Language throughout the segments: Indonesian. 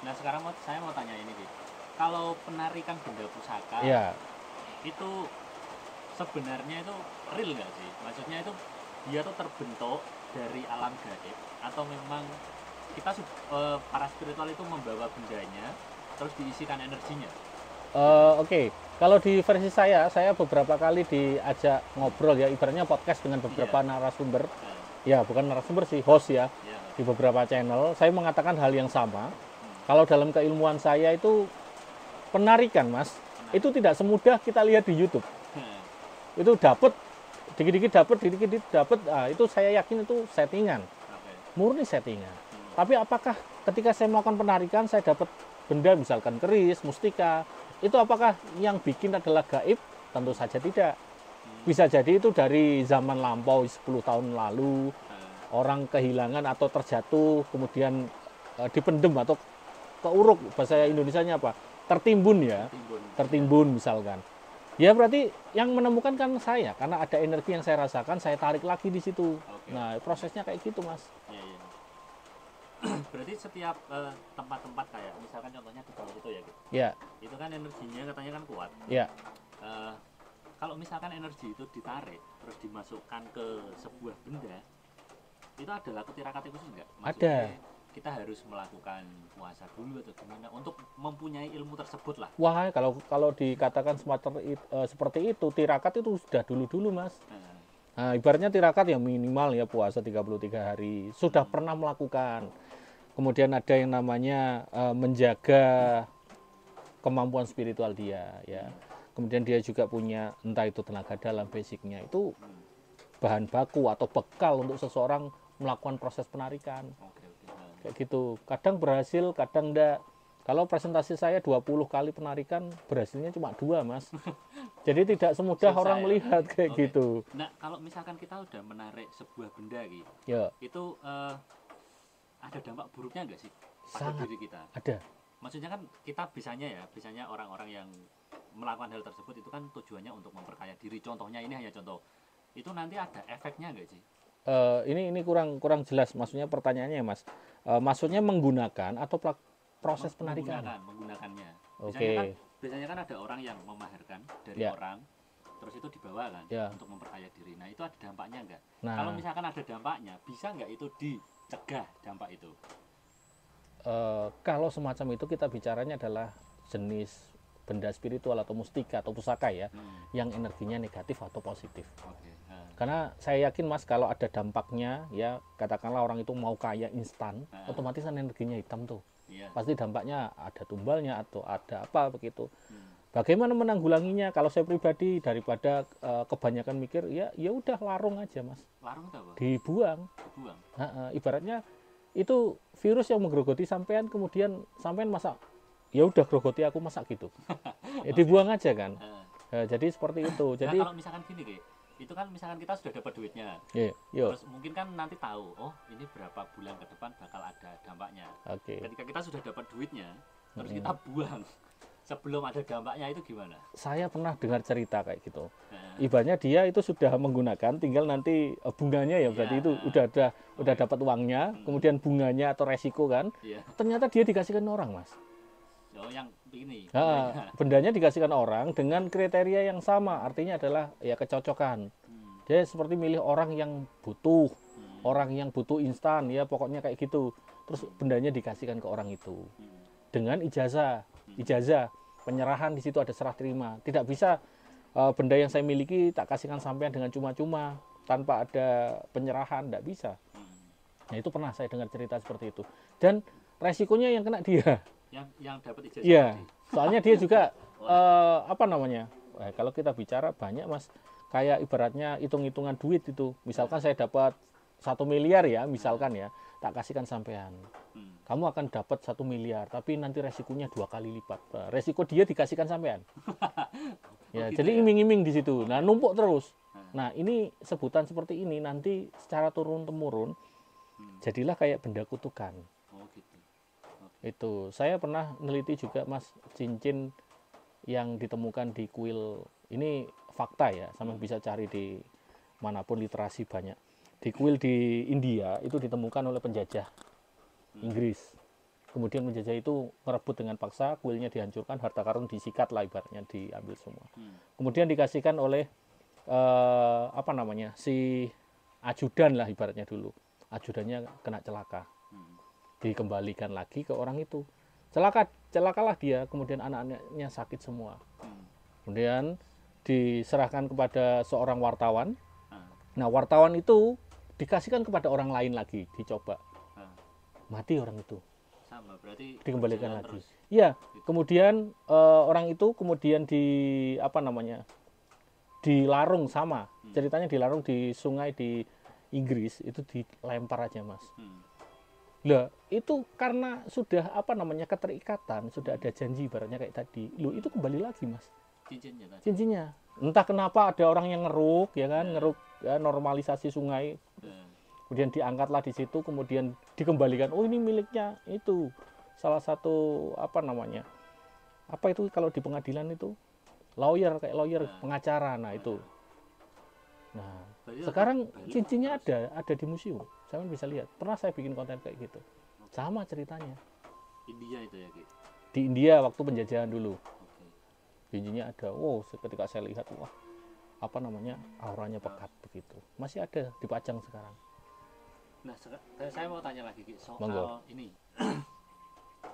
Nah sekarang saya mau tanya ini Ki. Kalau penarikan benda pusaka Ya, itu sebenarnya itu real nggak sih? Maksudnya itu dia tuh terbentuk dari alam gaib atau memang kita para spiritual itu membawa bendanya terus diisikan energinya? oke. Kalau di versi saya beberapa kali diajak ngobrol ya, ibaratnya podcast dengan Iya. beberapa narasumber. Nah, Ya, bukan narasumber sih, host ya. iya. Di beberapa channel, saya mengatakan hal yang sama. Hmm, Kalau dalam keilmuan saya itu penarikan, Mas, itu penarikan. tidak semudah kita lihat di YouTube. Itu dapat dikit-dikit dapat, dikit-dikit dapat. Nah, itu saya yakin itu settingan, Oke. murni settingan. Hmm, Tapi apakah ketika saya melakukan penarikan saya dapat benda misalkan keris, mustika, itu apakah yang bikin adalah gaib? Tentu saja tidak. Bisa jadi itu dari zaman lampau 10 tahun lalu, orang kehilangan atau terjatuh, kemudian dipendem atau keuruk, bahasa Indonesianya apa? Tertimbun ya, tertimbun. tertimbun misalkan. Ya berarti yang menemukan kan saya, karena ada energi yang saya rasakan, saya tarik lagi di situ. Oke. Nah, prosesnya kayak gitu, Mas. Iya, iya. Berarti setiap tempat-tempat kayak misalkan contohnya di bawah itu ya gitu. Ya, Itu kan energinya katanya kan kuat. ya, Eh, kalau misalkan energi itu ditarik terus dimasukkan ke sebuah benda, itu ada laku tirakat khusus nggak? ada. Maksudnya kita harus melakukan puasa dulu atau gimana untuk mempunyai ilmu tersebut lah. Wah, kalau dikatakan seperti itu, tirakat itu sudah dulu-dulu, Mas. Nah, Nah, ibaratnya tirakat ya minimal ya puasa 33 hari. Sudah pernah melakukan. Kemudian ada yang namanya menjaga kemampuan spiritual dia ya. Kemudian dia juga punya entah itu tenaga dalam basicnya. Itu bahan baku atau bekal untuk seseorang melakukan proses penarikan. oke oke. Nah, Kayak gitu. Kadang berhasil, kadang enggak. Kalau presentasi saya 20 kali penarikan, berhasilnya cuma 2, Mas. Jadi tidak semudah susah orang ya. melihat kayak Oke. gitu. Nah, kalau misalkan kita udah menarik sebuah benda gitu, Ya, itu ada dampak buruknya nggak sih pada sangat diri kita? ada. Maksudnya kan kita bisanya orang-orang yang melakukan hal tersebut itu kan tujuannya untuk memperkaya diri. Contohnya ini hanya contoh. Itu nanti ada efeknya nggak sih? Ini kurang kurang jelas maksudnya pertanyaannya ya, Mas. Maksudnya menggunakan atau proses penarikan? Menggunakannya. Oke. Biasanya kan ada orang yang memaherkan dari Ya, orang, terus itu dibawa kan ya. untuk memperkaya diri. Nah itu ada dampaknya nggak? Kalau Nah, misalkan ada dampaknya, bisa nggak itu dicegah dampak itu? kalau semacam itu kita bicaranya adalah jenis benda spiritual atau mustika atau pusaka ya, yang energinya negatif atau positif. Oke. Nah, Karena saya yakin Mas kalau ada dampaknya ya, katakanlah orang itu mau kaya instan, nah, otomatis kan energinya hitam tuh. iya. Pasti dampaknya ada tumbalnya atau ada apa begitu. Hmm. Bagaimana menanggulanginya? Kalau saya pribadi daripada kebanyakan mikir ya udah larung aja Mas, Larung itu apa? dibuang. Dibuang. Ibaratnya itu virus yang menggerogoti sampean, kemudian sampean masak ya udah grogoti aku masak gitu, ya dibuang aja kan. Jadi seperti itu. Nah Jadi kalau misalkan gini Ki, itu kan misalkan kita sudah dapat duitnya, ya yuk, terus mungkin kan nanti tahu, oh ini berapa bulan ke depan bakal ada dampaknya. oke. Ketika kita sudah dapat duitnya, terus kita buang sebelum ada dampaknya itu gimana? Saya pernah dengar cerita kayak gitu. Nah, Ibaratnya dia itu sudah menggunakan, tinggal nanti bunganya ya berarti iya, itu udah dapat uangnya, kemudian bunganya atau resiko kan. iya. Ternyata dia dikasihkan orang Mas. Oh yang ini. Bendanya dikasihkan orang dengan kriteria yang sama, artinya adalah ya kecocokan. Hmm, Dia seperti milih orang yang butuh, orang yang butuh instan ya pokoknya kayak gitu. Terus bendanya dikasihkan ke orang itu dengan ijazah penyerahan. Di situ ada serah terima. Tidak bisa benda yang saya miliki tak kasihkan sampean dengan cuma-cuma tanpa ada penyerahan, tidak bisa. Nah itu pernah saya dengar cerita seperti itu, dan resikonya yang kena dia. yang dapat ijazah Iya, tadi. soalnya dia juga apa namanya? Kalau kita bicara banyak Mas, kayak ibaratnya hitung-hitungan duit itu. Misalkan saya dapat 1 miliar ya, misalkan ya, tak kasihkan sampean. Kamu akan dapat 1 miliar, tapi nanti resikonya 2 kali lipat. Resiko dia dikasihkan sampean. Ya, gitu jadi ya? iming-iming di situ. Nah, numpuk terus. Nah, ini sebutan seperti ini nanti secara turun-temurun jadilah kayak benda kutukan. Oh gitu. Itu saya pernah meneliti juga Mas, cincin yang ditemukan di kuil ini fakta ya, sama bisa cari di manapun, literasi banyak. Di kuil di India itu ditemukan oleh penjajah Inggris. kemudian penjajah itu merebut dengan paksa, kuilnya dihancurkan, harta karun disikat lah ibaratnya, diambil semua. Kemudian dikasihkan oleh apa namanya, si ajudan lah ibaratnya dulu. Ajudannya kena celaka, dikembalikan lagi ke orang itu. Celakalah dia, kemudian anak-anaknya sakit semua. Kemudian diserahkan kepada seorang wartawan. Nah, wartawan itu dikasihkan kepada orang lain lagi, dicoba. Mati orang itu. Sama, berarti Dikembalikan lagi. terus. Iya, kemudian orang itu kemudian apa namanya? Dilarung sama. Ceritanya dilarung di sungai di Inggris, itu dilempar aja, Mas. Lah, itu karena sudah apa namanya? Keterikatan, sudah ada janji ibaratnya kayak tadi. Loh, itu kembali lagi, Mas. Cincinnya tadi. Cincinnya. Entah kenapa ada orang yang ngeruk, ya kan, ngeruk ya, normalisasi sungai. Kemudian diangkatlah di situ, kemudian dikembalikan. Oh, ini miliknya itu salah satu apa namanya? Apa itu kalau di pengadilan itu? Lawyer, kayak lawyer pengacara. Nah, itu. Nah, sekarang cincinnya ada di museum. Saya bisa lihat. Pernah saya bikin konten kayak gitu. Sama ceritanya. India itu ya, Ki? Di India waktu penjajahan dulu. Cincinnya ada. Wow, ketika saya lihat, wah, apa namanya? Auranya pekat begitu. Masih ada dipajang sekarang. Nah, saya mau tanya lagi, Ki, soal Monggo. ini.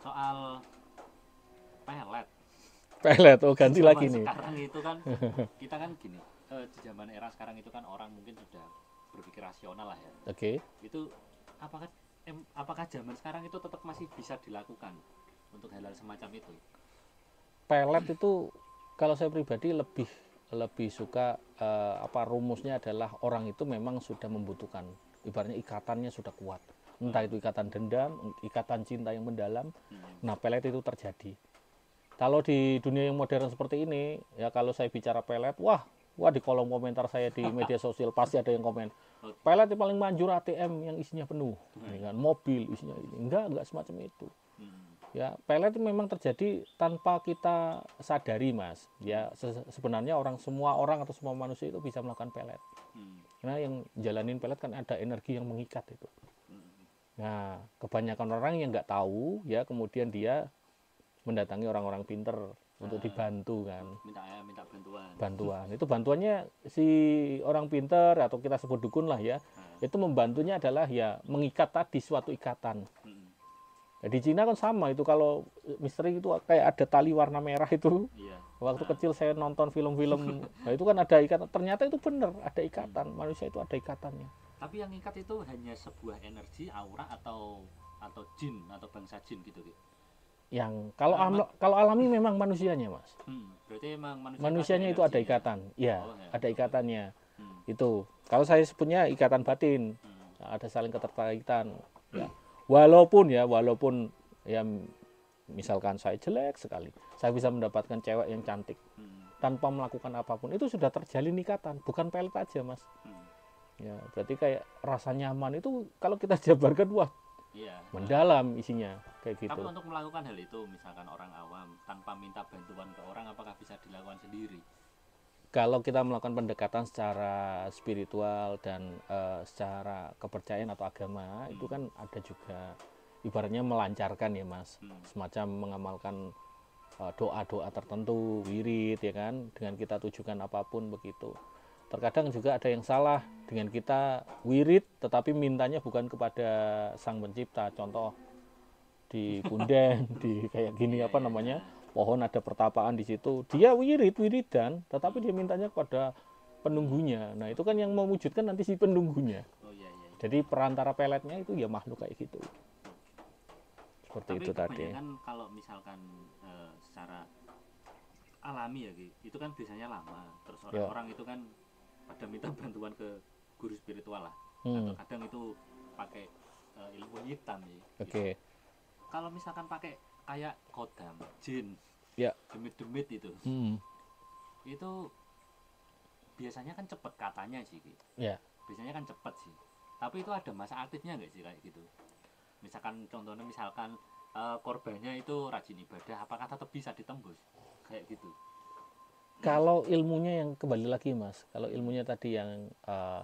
Soal pelet. Pelet, oh ganti Zaman lagi nih. sekarang itu kan kita kan gini, di zaman era sekarang itu kan orang mungkin sudah berpikir rasional lah ya. Oke. Itu apakah zaman sekarang itu tetap masih bisa dilakukan untuk hal-hal semacam itu? Pelet itu kalau saya pribadi lebih suka apa rumusnya adalah orang itu memang sudah membutuhkan, ibaratnya ikatannya sudah kuat, entah itu ikatan dendam, ikatan cinta yang mendalam. Nah, pelet itu terjadi. Kalau di dunia yang modern seperti ini, ya kalau saya bicara pelet, wah di kolom komentar saya di media sosial pasti ada yang komen, pelet yang paling manjur ATM yang isinya penuh, dengan mobil isinya ini. Enggak semacam itu. Ya, pelet itu memang terjadi tanpa kita sadari, Mas. Ya, sebenarnya semua orang atau semua manusia itu bisa melakukan pelet. Karena yang jalanin pelet kan ada energi yang mengikat itu. Nah, kebanyakan orang yang nggak tahu, ya kemudian dia mendatangi orang-orang pinter untuk dibantu kan. Minta Bantuan. Itu bantuannya si orang pinter atau kita sebut dukun lah ya. Itu membantunya adalah ya mengikat tadi suatu ikatan. Nah, di Cina kan sama itu, kalau misteri itu kayak ada tali warna merah itu. Iya. Waktu kecil saya nonton film-film, nah itu kan ada ikatan. Ternyata itu benar, ada ikatan. Manusia itu ada ikatannya. Tapi yang ikat itu hanya sebuah energi, aura atau jin atau bangsa jin gitu, Ki? Yang kalau alami memang manusianya, Mas. Berarti emang Manusianya itu ada ikatan. Ya, Oh, ya. ada ikatannya. Itu. Kalau saya sebutnya ikatan batin. Ada saling keterkaitan. Ya. Walaupun ya misalkan saya jelek sekali, saya bisa mendapatkan cewek yang cantik tanpa melakukan apapun, itu sudah terjalin ikatan. Bukan pelet aja, Mas. Ya, berarti kayak rasa nyaman itu kalau kita jabarkan, wah, Iya. mendalam isinya kayak gitu. Tapi untuk melakukan hal itu, misalkan orang awam tanpa minta bantuan ke orang, apakah bisa dilakukan sendiri? Kalau kita melakukan pendekatan secara spiritual dan secara kepercayaan atau agama, itu kan ada juga ibaratnya melancarkan ya, Mas. Semacam mengamalkan doa-doa tertentu, wirid ya kan, dengan kita tujukan apapun begitu. Terkadang juga ada yang salah dengan kita wirid tetapi mintanya bukan kepada Sang Pencipta. Contoh di Punden, di kayak gini apa namanya, pohon ada pertapaan di situ, dia wiridan tetapi dia mintanya kepada penunggunya. Nah, itu kan yang mewujudkan nanti si penunggunya. Oh iya. Jadi perantara peletnya itu ya makhluk kayak gitu. Seperti Tapi itu tadi. kebanyakan kalau misalkan secara alami ya, Ki, itu kan biasanya lama. Terus orang-orang itu kan pada minta bantuan ke guru spiritual lah. Atau kadang itu pakai ilmu hitam ya. Oke. Kalau misalkan pakai kayak kodam, jin, Ya. demit-demit itu biasanya kan cepet katanya sih, Ki. Ya. Biasanya kan cepet sih. Tapi itu ada masa aktifnya nggak sih kayak gitu? Misalkan contohnya korbannya itu rajin ibadah, apakah tetap bisa ditembus kayak gitu? Kalau ilmunya yang kembali lagi, Mas, kalau ilmunya tadi yang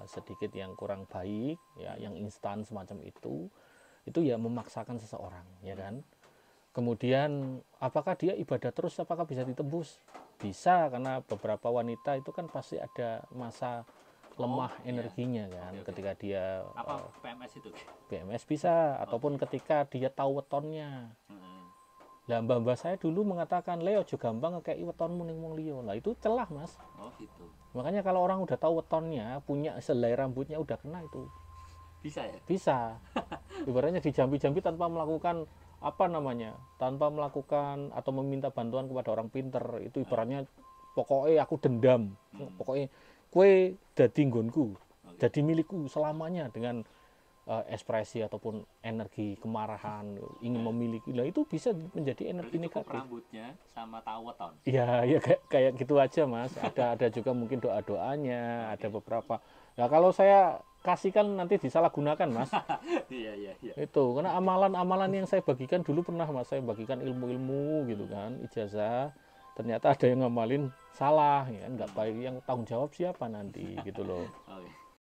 sedikit yang kurang baik ya, yang instan semacam itu ya memaksakan seseorang ya kan. Kemudian apakah dia ibadah terus, apakah bisa ditembus? Bisa, karena beberapa wanita itu kan pasti ada masa lemah iya. energinya kan. Oke, oke. Ketika dia Apa PMS itu? PMS bisa, ataupun ketika dia tahu wetonnya. Heeh. Lah mbah-mbah saya dulu mengatakan, "Leo juga gampang ngekei wetonmu ning wong liya." Lah itu celah, Mas. Oh gitu. Makanya kalau orang udah tahu wetonnya, punya selai rambutnya udah kena itu. Bisa ya? Bisa. Ibaratnya dijampi-jampi tanpa melakukan apa namanya, tanpa melakukan atau meminta bantuan kepada orang pinter. Itu ibaratnya pokoknya aku dendam. Pokoknya kue dadi nggonku, jadi milikku selamanya, dengan ekspresi ataupun energi kemarahan, ingin memiliki. Lah itu bisa menjadi energi Berarti cukup negatif. rambutnya sama tahu weton. Ya, ya kayak gitu aja, Mas. Ada juga mungkin doa-doanya, ada beberapa. Nah, kalau saya kasihkan nanti disalahgunakan, Mas. Iya, iya, iya. Itu karena amalan-amalan yang saya bagikan dulu pernah, Mas, saya bagikan ilmu-ilmu gitu kan, ijazah. Ternyata ada yang ngamalin salah, ya kan, nggak baik, yang tanggung jawab siapa nanti gitu loh.